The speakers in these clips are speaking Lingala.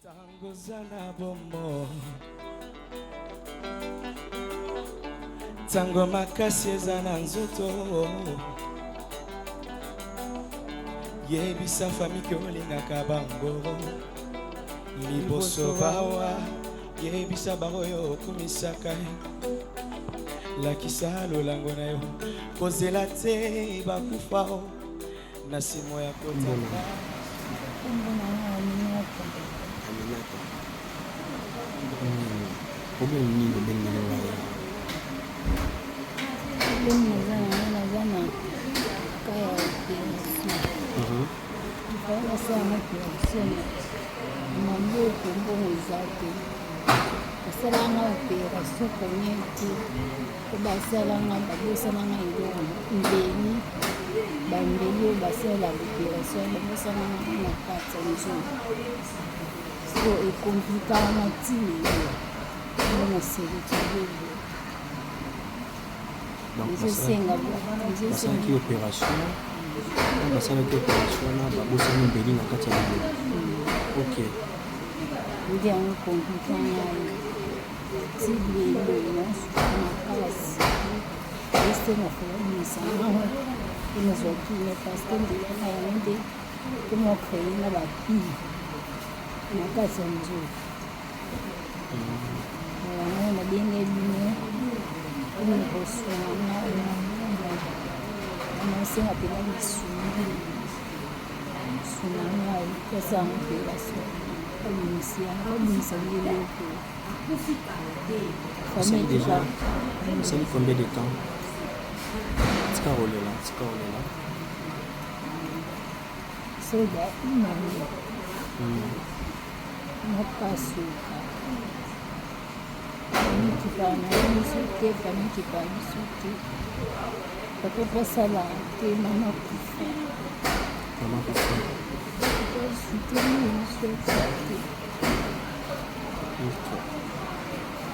Tangozana bomo Tango makasi ezana nzoto Yebisa fami kolingaka bango Liboso bawa Yebisa baroyo kumisaka Lakisa lolango na yo Kozela te bakufao Na simo ya kotanga Problem ni ndio bengi na wao. Problem nazana kaya Kwa sana kusema mambo kumbo zake. Kasala na operation konyeti. Kubasala na babusa na ngo ndeni. Bandeli basala operation babusa na kata nzuri. So est compliqué à matinée. On sait Donc je sais que opération on ça que opération là babusa ni mbeli na kati ya OK ndio compliqué na tibi ndio na kasi c'est na famille ça on nous a dit parce que ndio na yende comment créer na ba na kati ya nzuri na binge bine ni boswana na sema pena misuni sunana pesa mpira so comisia ngile ko famille déjà c'est combien de temps tika rolela so da imani na pasuka Famille qui parle sauter. Ça peut pas ça là, t'es maman qui fait. Maman qui fait.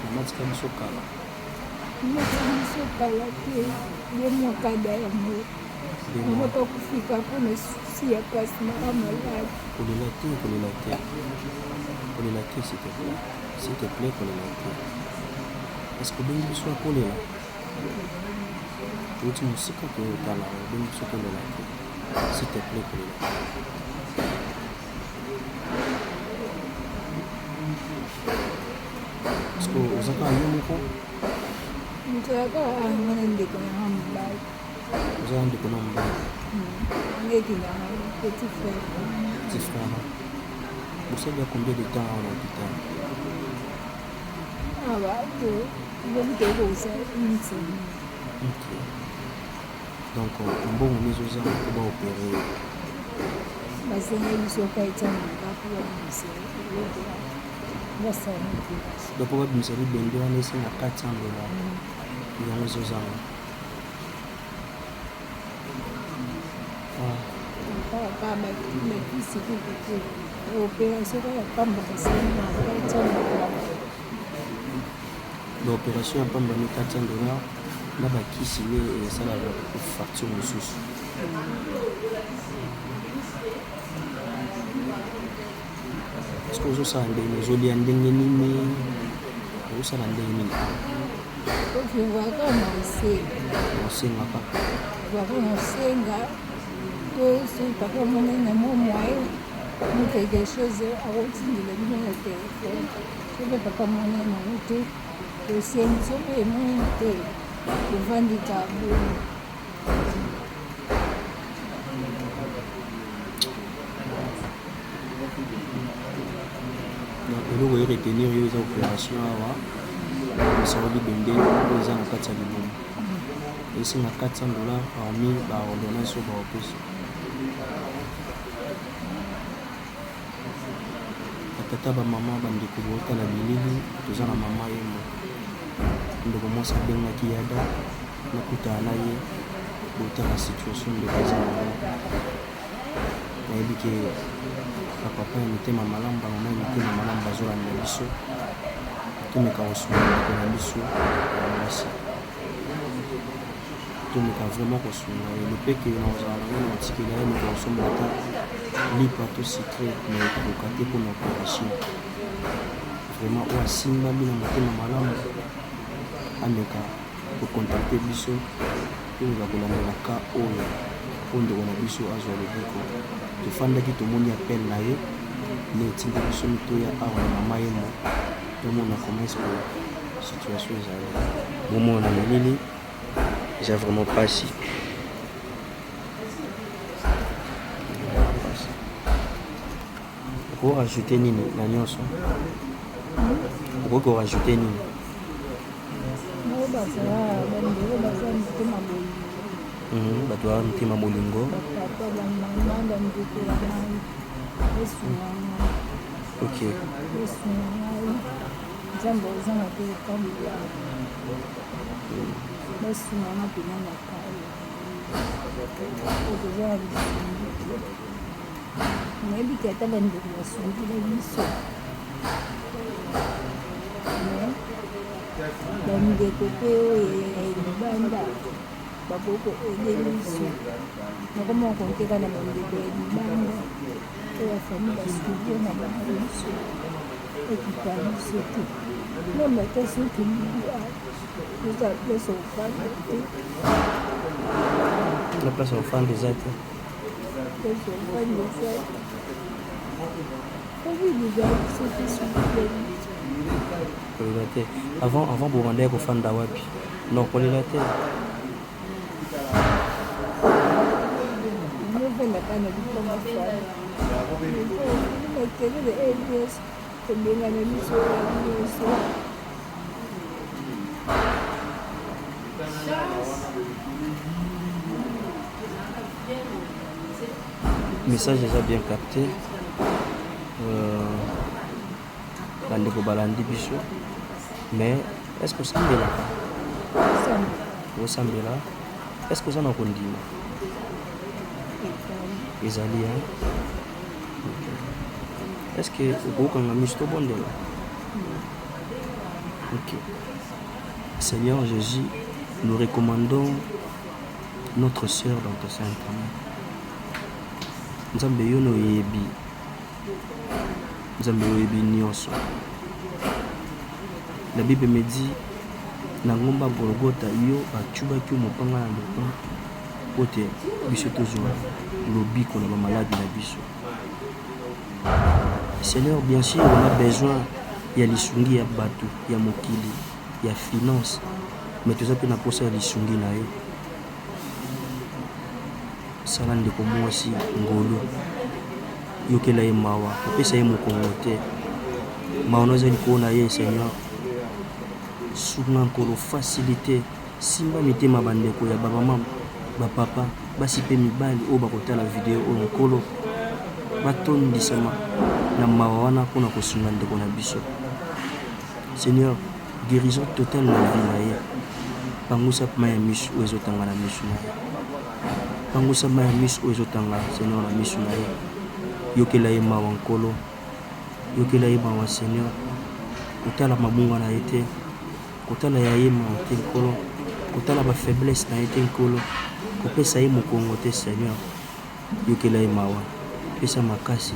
Maman qui fait sokala. Maman sokala ye mwaka damu. Maman pas kufika kuna susi ya kasi na malade. Kolelate s'il te plaît kolelate. Est-ce que bien tu sois collé là? Tu me sais que tu es là, bien tu sois collé là. S'il te plaît collé là. Est-ce que vous avez un nom quoi? Vous avez un petit frère. Petit frère. Vous savez combien de temps à l'hôpital? Ah bah, Ok. Donc, on va opérer. Donc, on va nous servir de $400. Il y a nos ans. L'opération a pas mis $400. Là-bas, qui signe et ça la facture ressources. Est-ce que vous avez des jolis endings? Vous avez des endings? Je vois comment c'est. On sait pas. Je vois comment c'est. C'est pas comme on est moyen. Nous faisons quelque chose à retirer le numéro de téléphone. Je ne sais pas comment on est monté. Le centre est monté. Le vent du tabou. Donc, nous voyons retenir les opérations. Ça va être bien. Nous avons $400. Et c'est $400 hormis la ordonnance sur la plus. Tata ba mama bandeko bota na bilili toza na mama yemo ndeko mwasi abengaki yada nakutana na ye bota na situation de base nayebi ke papa ya mitema malamu bamama ya mitema malamu bazolanda biso tomeka kosunga na biso ya mwasi tomeka vraiment kosunga elopeke nazala nango na batikeli ya meko kosomba ata lipa to secret mais koka te mpona opération vraiment oyo asimbami na motema malamu ameka kocontacte biso toza kolandela ka oyo ndeko na biso azwa lobiko tofandaki tomoni appel na ye ne etinda biso mitoya awa na mama ye mo tomona comment est-ce que situation ezali bomona na nini eza vraiment pasi okoki rajouter nini na nyonso okoki korajouter nini bato ya motema bolingo ok nzambe ozanga te ekambola basungana pena na kala okoza na bisungi nayebi ke ata bandeko basungila biso bandeko mpe oyo ya libanda bakoko ede biso nakoma konteka na bandeko ya libanda oyo bafami basuvio na bango biso ekipa biso te nomba te soki liwa eza place ofanda te na place ofanda eza te place ofanda eza obibiza soki sukeli kolela te avant bobandaki kofanda wapi non kolela te novendaka na bikoma fana makelele ebs tobengana biso ya nyonso message eza bien capté bandeko balandi biso mais est ce que osambelaka osambela est ce que oza na kondima ezali est ce que okokanga miso tobondela ok Seigneur Jésus, nous recommandons notre sœur dans ta sainte main. Nzambe yo no yebi Nzambe yo yebi nyonso. La Bible me dit na ngomba Golgotha yo atubaki mopanga na lopa pote biso tozwa lobiko na bamaladi na biso. Seigneur, bien sûr, on a besoin ya lisungi ya bato ya mokili ya finance mais toza pe na posa ya lisungi na yo sala ndeko mwasi ngolo yokela ye mawa opesa ye mokongo te mawa noza likolo na ye Seigneur sunga nkolo facilité simba mitema bandeko ya bamama bapapa basi pe mibali oyo bakotala video oyo nkolo batondisama na mawa wana mpona kosunga ndeko na biso Seigneur, guérison totale na vie na ye pangusa maya misu oyo ezotanga na misu na ye pangusa maya misu oyo ezotanga Seigneur na misu na ye yokela ye mawa nkolo yokela ye mawa Seigneur kotala mabunga na ye te kotala ya ye mawa te nkolo kotala bafaiblesse na ye te nkolo kopesa ye mokongo te Seigneur yokela ye mawa pesa makasi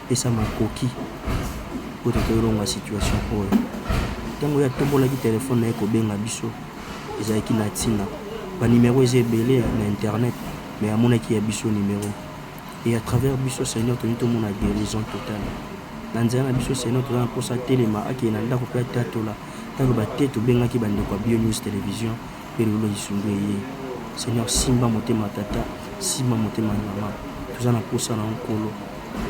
pesa makoki po totoyolonga situation oyo ntango ya tombolaki telefone na ye kobenga biso ezalaki na ntina banimero eza ebele na internet mais amonaki ya biso nimero et à travers biso Seigneur toni tomona guérison totale na nzela na biso Seigneur toza na mposa telema akei na ndako mpe atatola taloba te tobengaki bandeko ya Bio News Télévision mpe lelo lisungu eye Seigneur simba motema tata simba motema mama toza na mposa na nkolo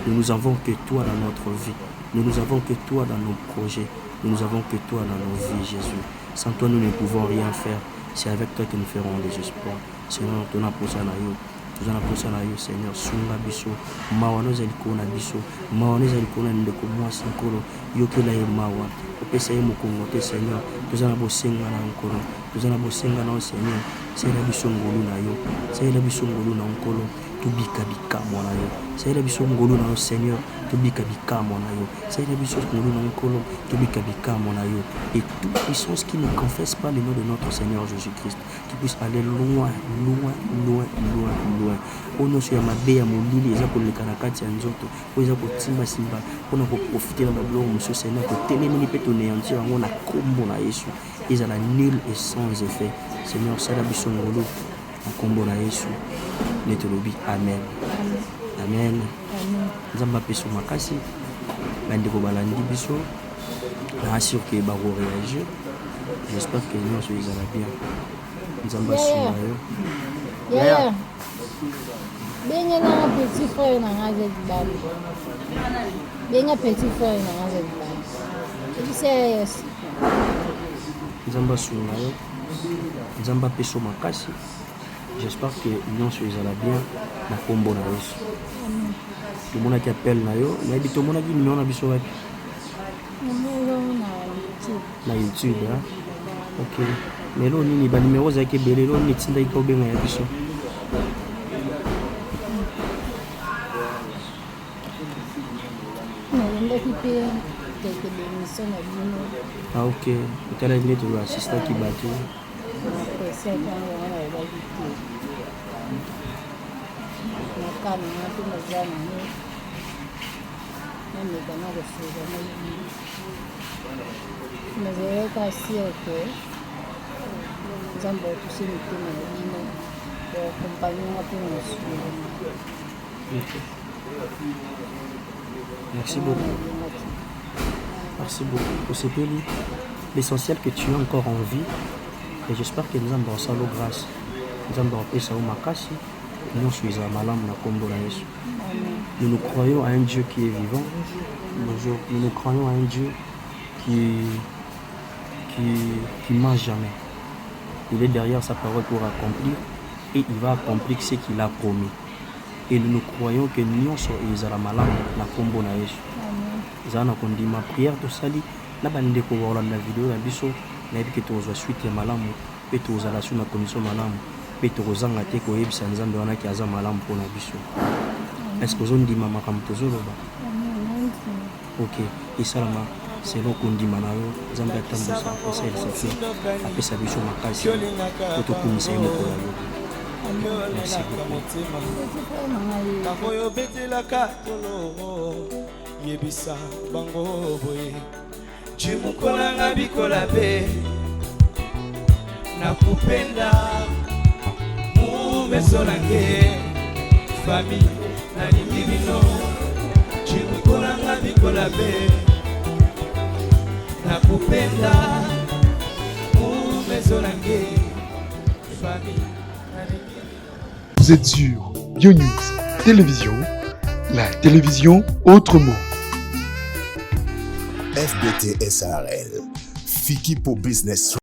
nous nous avons que toi dans notre vie nous nous avons que toi dans nos projets nous nous avons que toi dans nos vies Jésus sans toi nous ne pouvons rien faire c'est avec toi que nous ferons des espoirs Seigneur tona mposa na yo toza na mposa na yo Seigneur sunga biso mawa no ezali likolo na biso mawa no ezali likolo na ndeko mwasi nkolo yokela ye mawa opesa ye mokongo te Seigneur toza na bosenga na nkolo toza na bosenga na Seigneur salela biso ngolu na yo salela biso ngolu na nkolo tobika bikamwa na yo salela biso ngolu na yo Seigneur tobika bikamwa na yo salela biso ngolu na nkolo tobika bikamwa na yo et toute puissance qui ne confesse pas le nom de notre Seigneur Jésus-Christ qui puisse aller loin oyo nyonso ya mabe ya molili eza koleka na kati ya nzoto oyo eza kotimbasimba mpona koprofite na babiloko mosusu Seigneur totelemeli mpe tonéantir yango na kombo na Yesu ezala nul et sans effet Seigneur sala biso ngolu na kombo na Yesu nde tolobi amen amen nzambe apesa makasi bandeko balandi biso na assure ke bakoréagir j'espère que nyonso ezala bien nzambe asunga yo Yaya benga na petit frère na ngaze dibali benga petit frère na ngaze dibali yes nzambe asunga yo nzambe apesa makasi j'espère que nyonso ezala bien na kombo na Yesu tomonaki appel na yo nayebi tomonaki nimero na biso wapi na YouTube ok lelo nini banimero ozalaki ebele lelo nini etindaki kobenga ya biso ok otalaki nde toasistaki bato nazalaka sire ke nzambe atuse mitema na bino bakompagnanga mpe mosusu merci beaucoup merci beaucoup osepeli l'essentiel que tu es encore en vie et j'espère que nzambe asala grâce nzambe apesa yo makasi nyonso ezala malamu na kombo na Yesu. Nous croyons à un Dieu qui est vivant. Nous croyons à un Dieu qui ment jamais. Il est derrière sa parole pour accomplir et il va accomplir ce qu'il a promis. Et nous croyons que nous sommes ezala malamu na kombo na Yesu. Zana kondima prière to sali na bande ko wala na vidéo na biso na ebike to zo suite ya malamu pe to zala su na condition malamu pe to kozanga te ko yebisa nzambe wana ki aza malamu pona biso. Est-ce que vous avez dit maman comme toujours ok et ça là c'est là qu'on dit manayo nzambe atambo sa pesa il s'est fait après ça biso makasi to kumisa yemo ko la merci beaucoup yo betela katolo yebisa bango boye chimukola ngabikola be nakupenda mumesolange famille nalingi bino chimukola ngabikola be nakupenda mumesolange famille. Vous êtes sur BioNews Télévision, la télévision autrement. FBT SARL, Fiki pour Business.